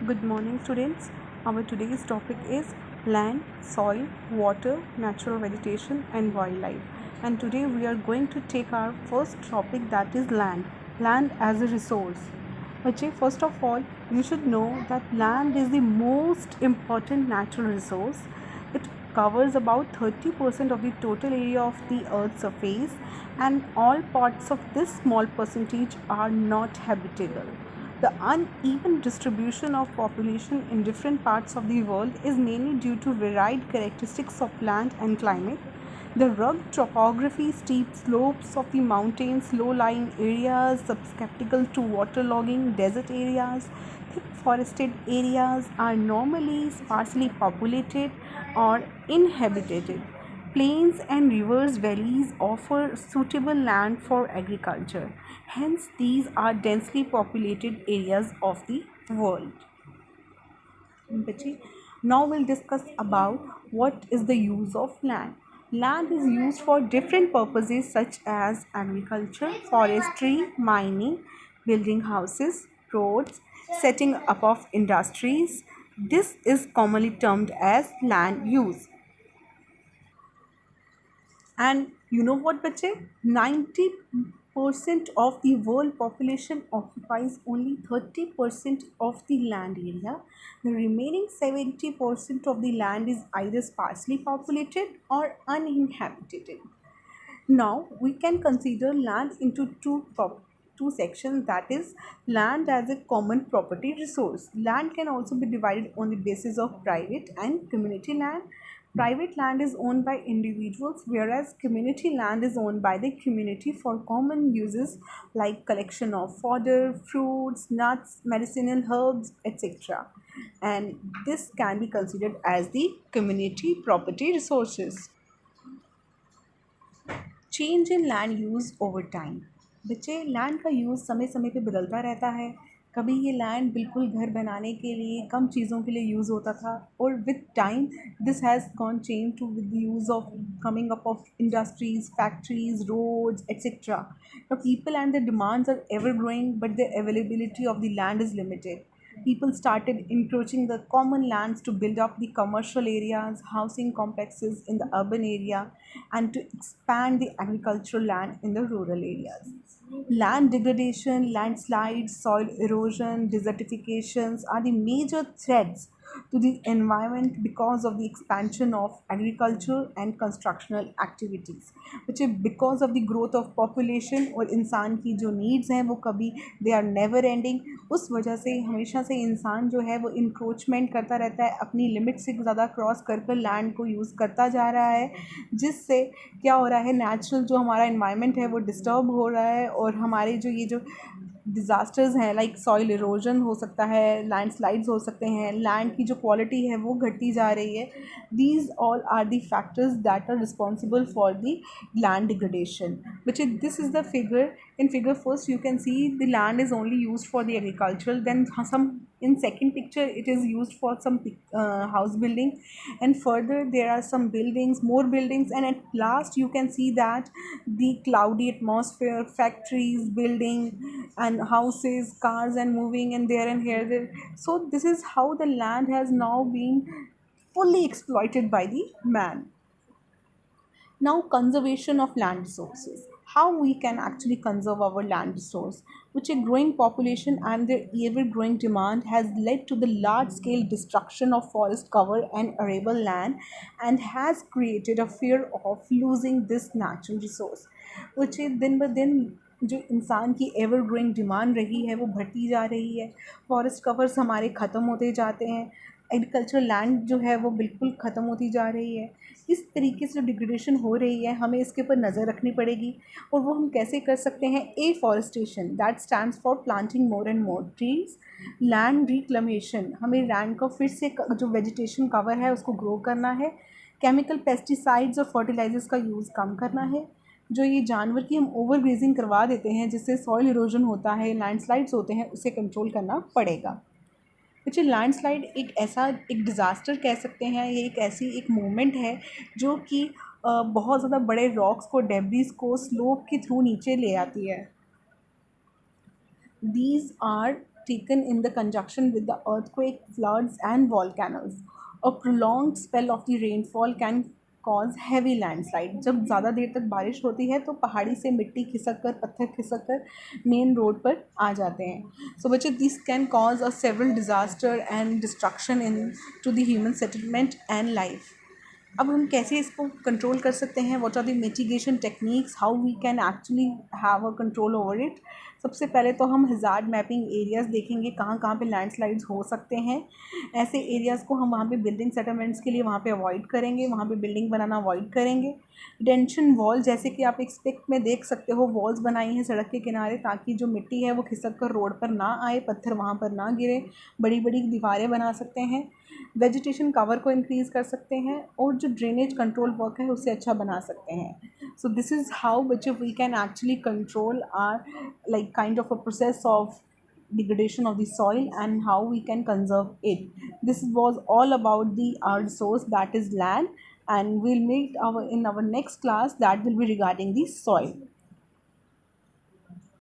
Good morning, students. Our today's topic is land, soil, water, natural vegetation, and wildlife. And today we are going to take our first topic, that is land. Land as a resource. Okay, first of all, you should know that land is the most important natural resource. It covers about 30% of the total area of the earth's surface, and all parts of this small percentage are not habitable. The uneven distribution of population in different parts of the world is mainly due to varied characteristics of land and climate. The rugged topography, steep slopes of the mountains, low-lying areas susceptible to waterlogging, desert areas, thick forested areas are normally sparsely populated or inhabited. Plains and rivers valleys offer suitable land for agriculture. Hence, these are densely populated areas of the world. Now we'll discuss about what is the use of land. Land is used for different purposes such as agriculture, forestry, mining, building houses, roads, setting up of industries. This is commonly termed as land use. And you know what, bache? 90% of the world population occupies only 30% of the land area. The remaining 70% of the land is either sparsely populated or uninhabited. Now we can consider land into two sections, that is land as a common property resource. Land can also be divided on the basis of private and community land. Private land is owned by individuals, whereas community land is owned by the community for common uses like collection of fodder, fruits, nuts, medicinal herbs, etc. And this can be considered as the community property resources. Change in land use over time. बच्चे, land का use समय समय पे बदलता रहता है। कभी ये लैंड बिल्कुल घर बनाने के लिए, कम चीज़ों के लिए यूज़ होता था, और with time this has gone change to with the use of coming up of industries, factories, roads, etc. Now people and their demands are ever growing, but the availability of the land is limited. People started encroaching the common lands to build up the commercial areas, housing complexes in the urban area, and to expand the agricultural land in the rural areas. Land degradation, landslides, soil erosion, desertifications are the major threats to the environment because of the expansion of agriculture and constructional activities, which is because of the growth of population और इंसान की जो needs हैं वो कभी they are never ending. उस वजह से हमेशा से इंसान जो है वो इंक्रोचमेंट करता रहता है, अपनी लिमिट से ज़्यादा क्रॉस कर कर लैंड को यूज़ करता जा रहा है, जिससे क्या हो रहा है, नेचुरल जो हमारा इन्वायरमेंट है वो डिस्टर्ब हो रहा है, और हमारे जो ये जो डिज़ास्टर्स हैं लाइक सॉइल इरोजन हो सकता है, लैंडस्लाइड्स हो सकते हैं, लैंड की जो क्वालिटी है वो घटती जा रही है. These all are the factors that are responsible for the land degradation, which is this is the figure. In figure first you can see the land is only used for the agricultural, then some in second picture it is used for some house building, and further there are some buildings, more buildings, and at last you can see that the cloudy atmosphere, factories, building, and houses, cars, and moving and there and here there. So this is how the land has now been fully exploited by the man. Now, conservation of land resources. How we can actually conserve our land resource, which a growing population and their ever-growing demand has led to the large-scale destruction of forest cover and arable land, and has created a fear of losing this natural resource, which is दिन ब दिन जो इंसान की ever growing demand रही है वो बढ़ती जा रही है. फॉरेस्ट कवर्स हमारे ख़त्म होते जाते हैं, एग्रीकल्चर लैंड जो है वो बिल्कुल ख़त्म होती जा रही है. इस तरीके से जो डिग्रेडेशन हो रही है हमें इसके ऊपर नज़र रखनी पड़ेगी, और वो हम कैसे कर सकते हैं. Afforestation that stands for planting more and more trees. Land reclamation, हमें लैंड को फिर से जो वेजिटेशन कवर है उसको ग्रो करना है. केमिकल पेस्टिसाइड्स और फर्टिलाइजर्स का यूज़ कम करना है. जो ये जानवर की हम ओवर ग्रेजिंग करवा देते हैं जिससे सॉइल इरोजन होता है, लैंडस्लाइड्स होते हैं, उसे कंट्रोल करना पड़ेगा. अच्छा, लैंडस्लाइड एक ऐसा एक डिज़ास्टर कह सकते हैं, ये एक ऐसी एक मूवमेंट है जो कि बहुत ज़्यादा बड़े रॉक्स को, डेब्रीज को स्लोप के थ्रू नीचे ले आती है. These are taken in the conjunction with the earthquake, floods, and volcanoes. A prolonged spell of the rainfall can cause heavy landslide. जब ज़्यादा देर तक बारिश होती है तो पहाड़ी से मिट्टी खिसक कर, पत्थर खिसक कर मेन रोड पर आ जाते हैं. सो बच्चे, this can cause a several disaster and destruction in to the human settlement and life. अब हम कैसे इसको कंट्रोल कर सकते हैं? What are the mitigation techniques, how we can actually have a control over it? सबसे पहले तो हम हज़ार्ड मैपिंग एरियाज़ देखेंगे, कहाँ कहाँ पे लैंडस्लाइड्स हो सकते हैं. ऐसे एरियाज़ को हम वहाँ पे बिल्डिंग सेटलमेंट्स के लिए वहाँ पे अवॉइड करेंगे, वहाँ पे बिल्डिंग बनाना अवॉइड करेंगे. टेंशन वॉल, जैसे कि आप एक पिक में देख सकते हो, वॉल्स बनाई हैं सड़क के किनारे ताकि जो मिट्टी है वो खिसक कर रोड पर ना आए, पत्थर वहाँ पर ना गिरे. बड़ी बड़ी दीवारें बना सकते हैं. वेजिटेशन कवर को इंक्रीज़ कर सकते हैं और जो ड्रेनेज कंट्रोल वर्क है उसे अच्छा बना सकते हैं. सो दिस इज़ हाउ बच्चे we can actually control or like kind of a process of degradation of the soil and how we can conserve it. This was all about the our resource, that is land, and we'll meet our in our next class that will be regarding the soil.